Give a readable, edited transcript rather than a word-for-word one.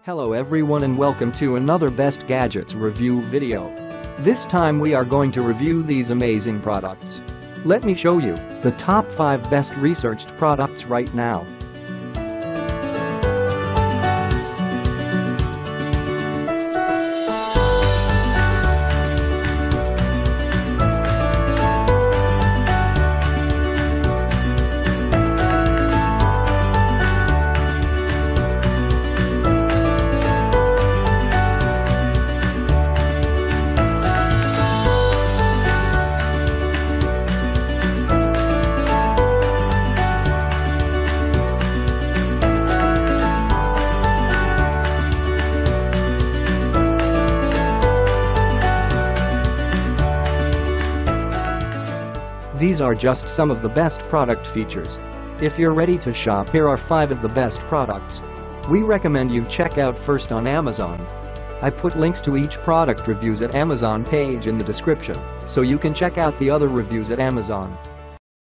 Hello everyone and welcome to another Best Gadgets review video. This time we are going to review these amazing products. Let me show you the top 5 best researched products right now. These are just some of the best product features. If you're ready to shop, here are 5 of the best products we recommend you check out first on Amazon. I put links to each product reviews at Amazon page in the description, so you can check out the other reviews at Amazon.